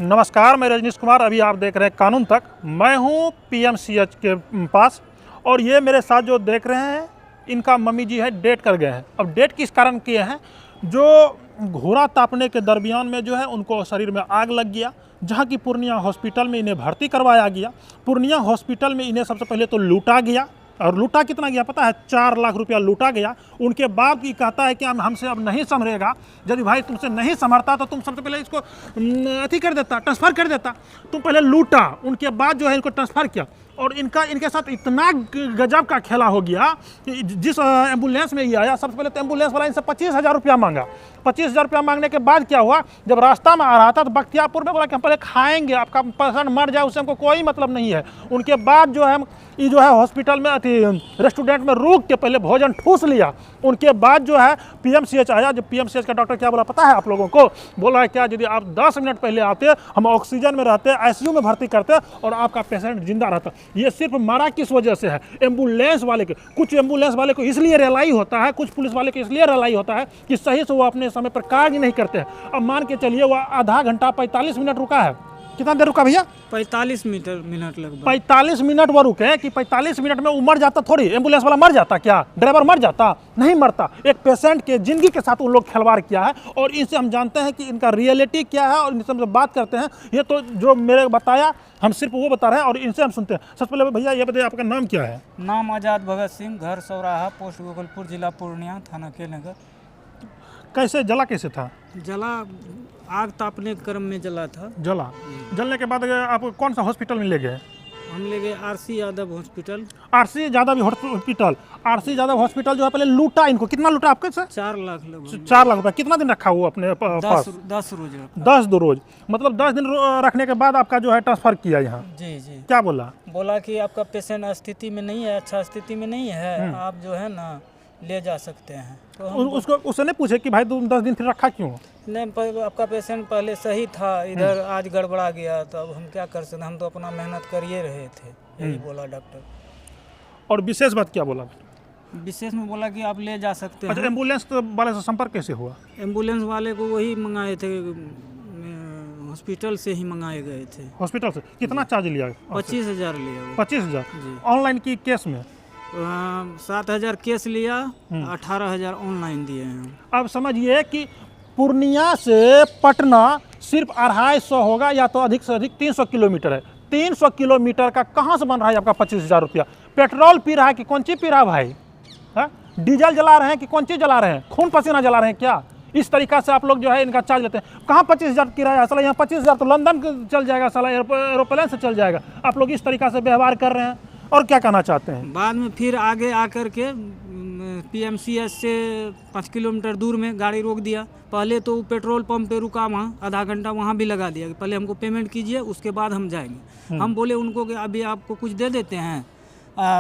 नमस्कार, मैं रजनीश कुमार। अभी आप देख रहे हैं कानून तक। मैं हूं पीएमसीएच के पास और ये मेरे साथ जो देख रहे हैं इनका मम्मी जी है, डेट कर गए हैं। अब डेट किस कारण किए हैं? जो घोड़ा तापने के दरमियान में जो है उनको शरीर में आग लग गया, जहां की पूर्णिया हॉस्पिटल में इन्हें भर्ती करवाया गया। पूर्णिया हॉस्पिटल में इन्हें सबसे पहले तो लूटा गया, और लूटा कितना गया पता है? 4 लाख रुपया लूटा गया। उनके बाद ये कहता है कि हमसे अब नहीं संभरेगा। यदि भाई तुमसे नहीं संभरता तो तुम सबसे पहले इसको अथी कर देता, ट्रांसफ़र कर देता। तुम पहले लूटा, उनके बाद जो है इनको ट्रांसफ़र किया। और इनके साथ इतना गजब का खेला हो गया कि जिस एम्बुलेंस में ये आया, सबसे पहले तो एम्बुलेंस वाला इनसे 25,000 रुपया मांगा। 25,000 रुपया मांगने के बाद क्या हुआ, जब रास्ता में आ रहा था तो बख्तियारपुर में बोला कि हम पहले खाएंगे, आपका पेशेंट मर जाए उससे हमको कोई मतलब नहीं है। उनके बाद जो है ये जो है हॉस्पिटल में रेस्टोरेंट में रुक के पहले भोजन ठूस लिया। उनके बाद जो है पीएमसीएच आया। जब पीएमसीएच का डॉक्टर क्या बोला पता है आप लोगों को? बोला है क्या, यदि आप 10 मिनट पहले आते, हम ऑक्सीजन में रहते, आईसीयू में भर्ती करते और आपका पेशेंट जिंदा रहता। ये सिर्फ मारा किस वजह से है? एम्बुलेंस वाले के। कुछ एम्बुलेंस वाले को इसलिए रिलाई होता है, कुछ पुलिस वाले को इसलिए रिलाई होता है कि सही से वो अपने समय पर कार्य नहीं करते हैं। अब मान के चलिए वो आधा घंटा 45 मिनट रुका है। कितना देर रुका भैया? 45 मिनट लगभग। 45 मिनट वो रुके कि 45 मिनट में वो मर जाता थोड़ी? एम्बुलेंस वाला मर जाता क्या? ड्राइवर मर जाता? नहीं मरता। एक पेशेंट के जिंदगी के साथ उन लोग खिलवाड़ किया है। और इनसे हम जानते हैं कि इनका रियलिटी क्या है और इनसे हम जब बात करते हैं, ये तो जो मेरे बताया हम सिर्फ वो बता रहे हैं और इनसे हम सुनते हैं। सबसे पहले भैया ये बताइए आपका नाम क्या है? नाम आजाद भगत सिंह, घर सौराहा, पोस्ट गोकुलपुर, जिला पूर्णिया, थाना केलनगर। कैसे जला, कैसे था? जला आग तापने के क्रम में जला था। जलने के बाद आप कौन सा हॉस्पिटल में ले गए? हम ले गए RC Yadav hospital. RC Yadav hospital. RC Yadav hospital जो है पहले लूटा इनको। कितना लूटा आपके सर? 4 लाख लगभग। 4 लाख रुपया। कितना दिन रखा हुआ अपने पास? 10 रोज। 10 रोज, मतलब 10 दिन रखने के बाद आपका जो है ट्रांसफर किया यहाँ। जी जी। क्या बोला कि आपका पेशेंट स्थिति में नहीं है, अच्छा स्थिति में नहीं है, आप जो है ना ले जा सकते हैं। तो उसको उससे नहीं पूछे कि भाई तुम 10 दिन फिर रखा क्यों? नहीं, आपका पेशेंट पहले सही था, इधर आज गड़बड़ा गया, तो अब हम क्या कर सकते, हम तो अपना मेहनत कर ही रहे थे, यही बोला डॉक्टर। और विशेष बात क्या बोला? विशेष में बोला कि आप ले जा सकते हैं। अच्छा, एम्बुलेंस वाले से संपर्क कैसे हुआ? एम्बुलेंस वाले को वही मंगाए थे, हॉस्पिटल से ही मंगाए गए थे। हॉस्पिटल से कितना चार्ज लिया? 25,000 लिया। 25,000 ऑनलाइन की केस में? 7,000 केस लिया, 18,000 ऑनलाइन दिए हैं। अब समझिए कि पूर्णिया से पटना सिर्फ 250 होगा या तो अधिक से अधिक 300 किलोमीटर है। 300 किलोमीटर का कहाँ से बन रहा है आपका 25,000 रुपया? पेट्रोल पी रहा है कि कौन चीज़ पी रहा है भाई? डीजल जला रहे हैं कि कौन चीज़ जला रहे हैं? खून पसीना जला रहे हैं क्या? इस तरीका से आप लोग जो है इनका चार्ज लेते हैं। कहाँ 25,000 किराया? साला यहाँ 25,000 तो लंदन चल जाएगा, साला एरोप्लेन से चल जाएगा। आप लोग इस तरीका से व्यवहार कर रहे हैं। और क्या कहना चाहते हैं? बाद में फिर आगे आकर के पीएमसीएच से 5 किलोमीटर दूर में गाड़ी रोक दिया। पहले तो पेट्रोल पंप पे रुका, वहाँ आधा घंटा वहाँ भी लगा दिया कि पहले हमको पेमेंट कीजिए, उसके बाद हम जाएंगे। हम बोले उनको कि अभी आपको कुछ दे देते हैं,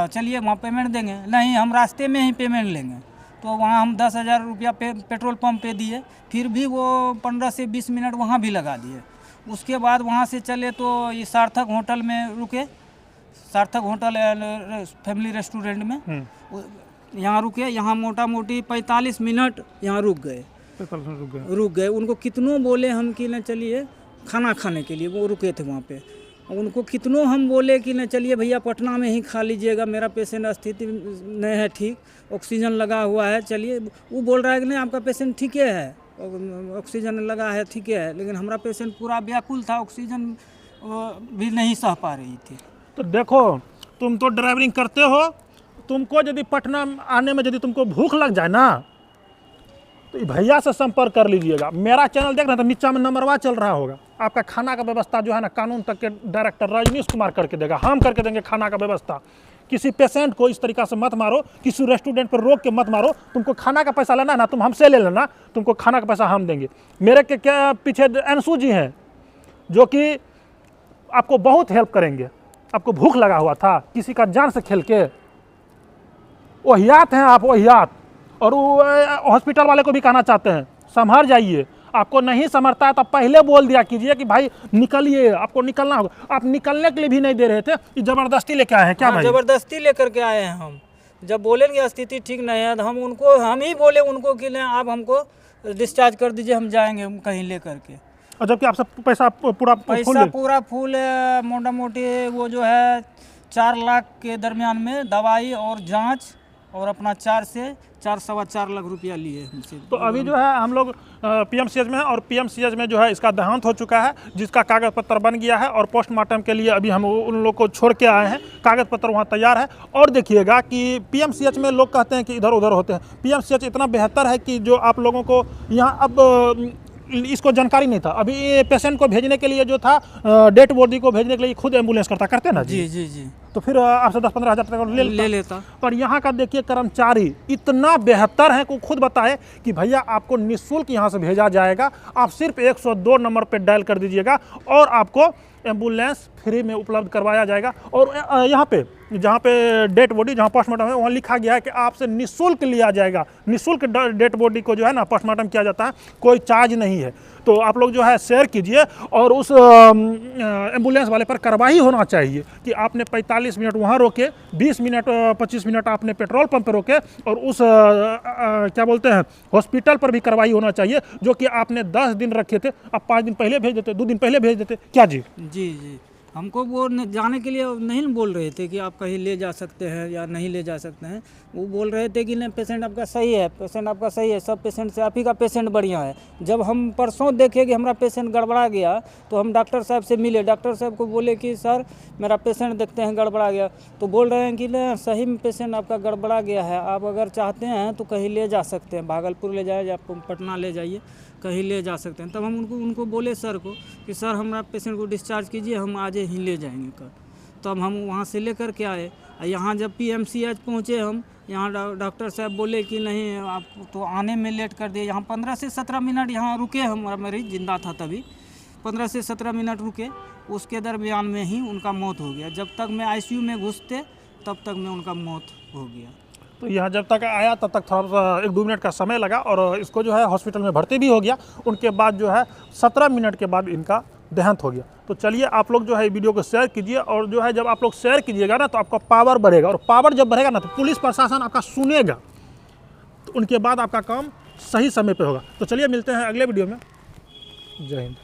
चलिए वहाँ पेमेंट देंगे। नहीं, हम रास्ते में ही पेमेंट लेंगे। तो वहाँ हम 10,000 रुपया पेट्रोल पंप पे दिए। फिर भी वो 15 से 20 मिनट वहाँ भी लगा दिए। उसके बाद वहाँ से चले तो ये सार्थक होटल में रुके, सार्थक होटल फैमिली रेस्टोरेंट में यहाँ रुके। यहाँ मोटा मोटी 45 मिनट यहाँ रुक गए। उनको कितनों बोले हम कि न चलिए खाना खाने के लिए, वो रुके थे वहाँ पे। उनको कितनों हम बोले कि न चलिए भैया पटना में ही खा लीजिएगा, मेरा पेशेंट स्थिति नहीं है ठीक, ऑक्सीजन लगा हुआ है, चलिए। वो बोल रहा है कि नहीं आपका पेशेंट ठीक है, ऑक्सीजन लगा है, ठीक है, लेकिन हमारा पेशेंट पूरा व्याकुल था, ऑक्सीजन भी नहीं सह पा रही थी। तो देखो, तुम तो ड्राइवरिंग करते हो, तुमको यदि पटना आने में यदि तुमको भूख लग जाए ना तो भैया से संपर्क कर लीजिएगा। मेरा चैनल देख रहे हैं तो नीचा में नंबरवा चल रहा होगा। आपका खाना का व्यवस्था जो है ना कानून तक के डायरेक्टर रजनीश कुमार करके देगा। हम करके देंगे खाना का व्यवस्था। किसी पेशेंट को इस तरीका से मत मारो, किसी रेस्टोरेंट पर रोक के मत मारो। तुमको खाना का पैसा लेना है ना, तुम हमसे ले लेना, तुमको खाना का पैसा हम देंगे। मेरे के क्या पीछे अंशु जी हैं जो कि आपको बहुत हेल्प करेंगे। आपको भूख लगा हुआ था, किसी का जान से खेल के, ओहियात हैं आप, ओहियात। और हॉस्पिटल वाले को भी कहना चाहते हैं संभर जाइए। आपको नहीं समझता है तो पहले बोल दिया कीजिए कि भाई निकलिए, आपको निकलना होगा। आप निकलने के लिए भी नहीं दे रहे थे, ये जबरदस्ती लेके आए हैं क्या? भाई जबरदस्ती लेकर के आए हैं हम। जब बोलेंगे स्थिति ठीक नहीं है तो हम ही बोले उनको कि नहीं आप हमको डिस्चार्ज कर दीजिए, हम जाएंगे कहीं ले करके। और जबकि आपसे पैसा पूरा पैसा पूरा फुल मोटा मोटी वो जो है 4 लाख के दरमियान में दवाई और जांच और अपना 4 से 4.25 लाख रुपया लिए हमसे। तो अभी जो है हम लोग पीएमसीएच में हैं और पीएमसीएच में जो है इसका देहांत हो चुका है, जिसका कागज़ पत्र बन गया है और पोस्टमार्टम के लिए अभी हम उन लोग को छोड़ के आए हैं। कागज़ पत्र वहाँ तैयार है। और देखिएगा कि पीएमसीएच में लोग कहते हैं कि इधर उधर होते हैं, पीएमसीएच इतना बेहतर है कि जो आप लोगों को यहाँ अब इसको जानकारी नहीं था। अभी ये पेशेंट को भेजने के लिए जो था डेड बॉडी को भेजने के लिए खुद एम्बुलेंस करते ना जी जी जी, तो फिर आपसे 10-15 हज़ार तक ले लेता। पर यहाँ का देखिए कर्मचारी इतना बेहतर है कि खुद बताए कि भैया आपको निःशुल्क यहाँ से भेजा जाएगा, आप सिर्फ 102 नंबर पे डायल कर दीजिएगा और आपको एम्बुलेंस फ्री में उपलब्ध करवाया जाएगा। और यहाँ पे जहाँ पे डेड बॉडी जहाँ पोस्टमार्टम है वहाँ लिखा गया है कि आपसे निःशुल्क लिया जाएगा, निःशुल्क डेड बॉडी को जो है ना पोस्टमार्टम किया जाता है, कोई चार्ज नहीं है। तो आप लोग जो है शेयर कीजिए और उस एम्बुलेंस वाले पर कार्रवाई होना चाहिए कि आपने 45 मिनट वहाँ रोके, 20 मिनट 25 मिनट आपने पेट्रोल पंप पर रोके और उस क्या बोलते हैं हॉस्पिटल पर भी कार्रवाई होना चाहिए जो कि आपने 10 दिन रखे थे, आप 5 दिन पहले भेज देते, 2 दिन पहले भेज देते। क्या जी? जी जी, हमको वो जाने के लिए नहीं बोल रहे थे कि आप कहीं ले जा सकते हैं या नहीं ले जा सकते हैं। वो बोल रहे थे कि नहीं पेशेंट आपका सही है, पेशेंट आपका सही है, सब पेशेंट से आप ही का पेशेंट बढ़िया है। जब हम परसों देखे कि हमारा पेशेंट गड़बड़ा गया तो हम डॉक्टर साहब से मिले, डॉक्टर साहब को बोले कि सर मेरा पेशेंट देखते हैं गड़बड़ा गया, तो बोल रहे हैं कि नहीं सही में पेशेंट आपका गड़बड़ा गया है, आप अगर चाहते हैं तो कहीं ले जा सकते हैं, भागलपुर ले जाए या पटना ले जाइए, कहीं ले जा सकते हैं। तब हम उनको बोले सर को कि सर हमारा पेशेंट को डिस्चार्ज कीजिए, हम आज ही ले जाएंगे कल। तब हम वहाँ से लेकर के आए। यहाँ जब पीएमसीएच पहुँचे हम, यहाँ डॉक्टर साहब बोले कि नहीं आप तो आने में लेट कर दिए। यहाँ 15 से 17 मिनट यहाँ रुके, हमारा मरीज जिंदा था तभी 15 से 17 मिनट रुके, उसके दरमियान में ही उनका मौत हो गया। जब तक मैं आईसीयू में घुसते तब तक में उनका मौत हो गया। तो यहाँ जब तक आया तब तक थोड़ा सा 1-2 मिनट का समय लगा और इसको जो है हॉस्पिटल में भर्ती भी हो गया। उनके बाद जो है 17 मिनट के बाद इनका देहांत हो गया। तो चलिए आप लोग जो है वीडियो को शेयर कीजिए और जो है जब आप लोग शेयर कीजिएगा ना तो आपका पावर बढ़ेगा और पावर जब बढ़ेगा ना तो पुलिस प्रशासन आपका सुनेगा, तो उनके बाद आपका काम सही समय पे होगा। तो चलिए मिलते हैं अगले वीडियो में। जय हिंद।